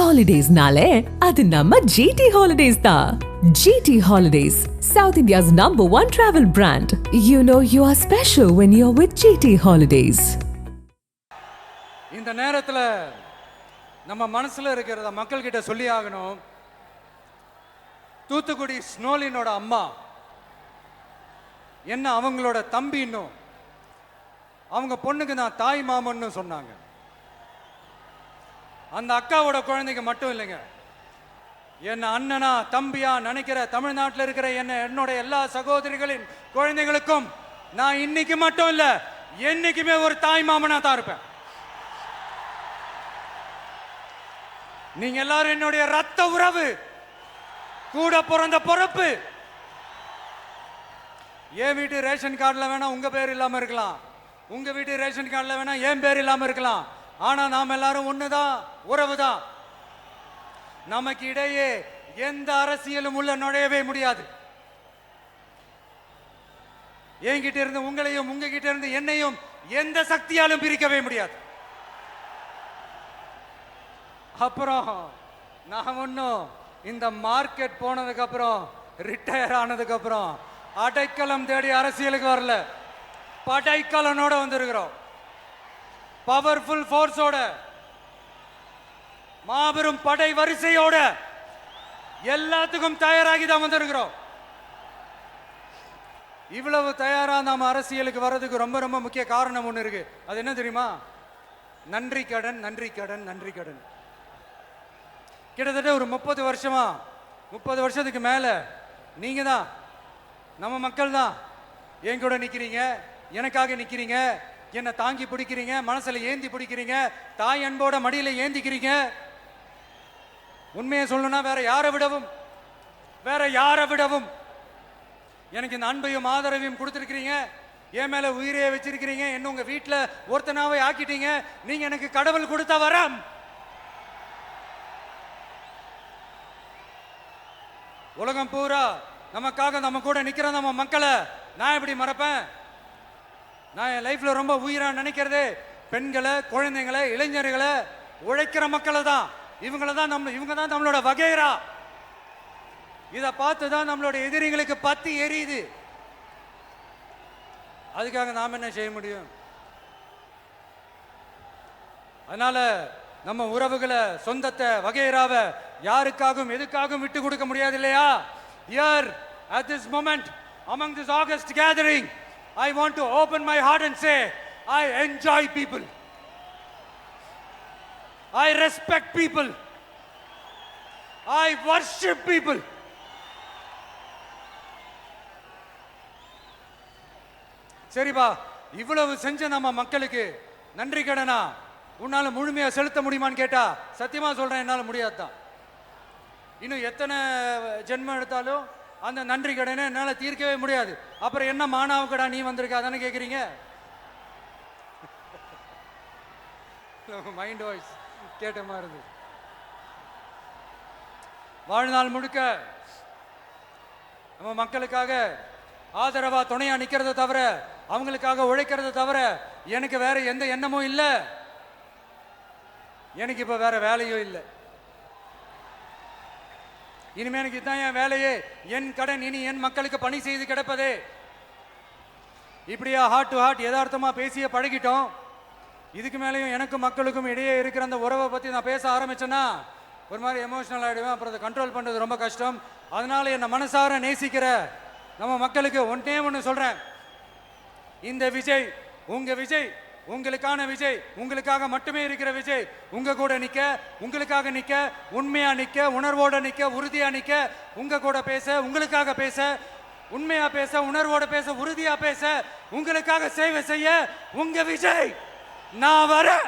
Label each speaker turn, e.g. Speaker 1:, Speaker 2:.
Speaker 1: Holidays-nale adu namma GT Holidays da. GT Holidays, South India's #1 travel brand. You know you are special when you're with GT Holidays.
Speaker 2: இந்த நேரத்துல நம்ம மனசுல இருக்கிறத மக்கள் கிட்ட சொல்லி ஆகணும். தூத்துக்குடி ஸ்னோலினோட அம்மா என்ன அவங்களோட தம்பி, இன்னும் அவங்க பொண்ணுக்கு நான் தாய் மாமன்னு சொன்னாங்க. அந்த அக்காவோட குழந்தைக்கு மட்டும் இல்லைங்க, என்ன அண்ணனா தம்பியா நினைக்கிற தமிழ்நாட்டில் இருக்கிற என்னோட எல்லா சகோதரிகளின் குழந்தைகளுக்கும் நான் இன்னைக்கு மட்டும் இல்ல, என்னைக்குமே ஒரு தாய் மாமனா தான் இருப்பேன். நீங்க எல்லாரும் என்னுடைய ரத்த உறவு, கூட பிறந்த பொறுப்பு. என் வீட்டு ரேஷன் கார்டில் வேணா உங்க பேர் இல்லாம இருக்கலாம், உங்க வீட்டு ரேஷன் கார்டில் வேணா என் பேர் இல்லாம இருக்கலாம். ஆனா நாம் எல்லாரும் ஒண்ணுதான், உறவுதான். நமக்கு இடையே எந்த அரசியலும் உள்ள நுழையவே முடியாது. என்கிட்ட இருந்து உங்களையும் உங்ககிட்ட இருந்து என்னையும் எந்த சக்தியாலும் பிரிக்கவே முடியாது. அப்புறம் நான் ஒன்னும் இந்த மார்க்கெட் போனதுக்கு அப்புறம், ரிட்டையர் ஆனதுக்கு அப்புறம் அடைக்கலம் தேடி அரசியலுக்கு வரல, படைக்கலனோட வந்திருக்கிறோம். பவர்ஃபுல் ஃபோர்ஸோட, மாபெரும் படை வரிசையோட, எல்லாத்துக்கும் தயாராகி தான் வந்திருக்கிறோம். இவ்வளவு தயாரா நாம அரசியலுக்கு வர்றதுக்கு ரொம்ப ரொம்ப முக்கிய காரணம் ஒண்ணு இருக்கு. அது என்ன தெரியுமா? நன்றி கடன், நன்றி கடன், நன்றி கடன். கிட்டத்தட்ட ஒரு 30 வருஷமா, 30 வருஷத்துக்கு மேல நீங்க தான், நம்ம மக்கள் தான் என் கூட நிக்கிறீங்க, எனக்காக நிக்கிறீங்க, என்னை தாங்கி பிடிக்கிறீங்க, மனசுல ஏந்தி பிடிக்கிறீங்க, தாய் அன்போட மடியில ஏந்திக்கிறீங்க. உண்மையை சொல்லணும்னா வேற யாரை விடவும் எனக்கு இந்த அன்பையும் ஆதரவையும் கொடுத்துருக்கிறீங்க. என் மேல உயிரையே வச்சிருக்கிறீங்க. என்ன உங்க வீட்டுல ஒருத்தனாவே ஆக்கிட்டீங்க. நீங்க எனக்கு கடவுள் கொடுத்த வரம். உலகம் பூரா நமக்காக நம்ம கூட நிக்கிற நம்ம மக்களை நான் எப்படி மறப்பேன்? நான் என் லைஃப்ல ரொம்ப உயிரா நினைக்கிறதே பெண்களை, குழந்தைங்களை, இளைஞர்களை, உழைக்கிற மக்களை தான். இவங்க தான் நம்மளோட வகைரா. இதை பார்த்து தான் நம்மளோட எதிரிகளுக்கு பத்தி எரியுது. அதுக்காக நாம் என்ன செய்ய முடியும்? அதனால நம்ம உறவுகளை, சொந்தத்தை, வகைராவை யாருக்காகவும் எதுக்காகவும் விட்டு கொடுக்க முடியாது இல்லையா? Here at this moment among this August gathering, I want to open my heart and say, I enjoy people. I respect people. I worship people. சரிப்பா, இவ்வளவு செஞ்ச நம்ம மக்களுக்கு நன்றி கடனா உன்னால முழுமையா செலுத்த முடியுமான்னு கேட்டா சத்தியமா சொல்றேன், என்னால முடியாதுதான். இன்னும் எத்தனை ஜென்மம் எடுத்தாலும் அந்த நன்றி கடனை என்னால தீர்க்கவே முடியாது. அப்புறம் என்ன மானாவுக்கடா நீ வந்திருக்க அதானே கேட்குறீங்க? மைண்ட் வாய்ஸ் கேட்ட மாதிரி இருந்தது. வாழ்நாள் முழுக்க நம்ம மக்களுக்காக ஆதரவா துணையா நிக்கிறத தவிர, அவங்களுக்காக உழைக்கிறத தவிர எனக்கு வேற எந்த எண்ணமும் இல்லை. எனக்கு இப்ப வேற வேலையும் இல்லை. இனிமே எனக்கு இதுதான் என் வேலையே, என் கடன். இனி என் மக்களுக்கு பணி செய்து கிடப்பதே. இப்படியா ஹார்ட் டு ஹார்ட் யதார்த்தமா பேசிய பழகிட்டோம். இதுக்கு மேலேயும் எனக்கும் மக்களுக்கும் இடையே இருக்கிற அந்த உறவை பத்தி நான் பேச ஆரம்பிச்சேன்னா ஒரு மாதிரி எமோஷனல் ஆகிடுவேன். அப்புறம் அதை கண்ட்ரோல் பண்றது ரொம்ப கஷ்டம். அதனால என்னை மனசார நேசிக்கிற நம்ம மக்களுக்கு ஒன்று சொல்றேன். இந்த விஜய் உங்க விஜய், உங்களுக்கான விஜய், உங்களுக்காக மட்டுமே இருக்கிற விஜய். உங்க கூட நிக்க, உங்களுக்காக நிக்க, உண்மையா நிக்க, உணர்வோட நிக்க, உறுதியா நிக்க, உங்க கூட பேச, உங்களுக்காக பேச, உண்மையா பேச, உணர்வோட பேச, உறுதியா பேச, உங்களுக்காக சேவை செய்ய உங்க விஜய் நான் வரேன்.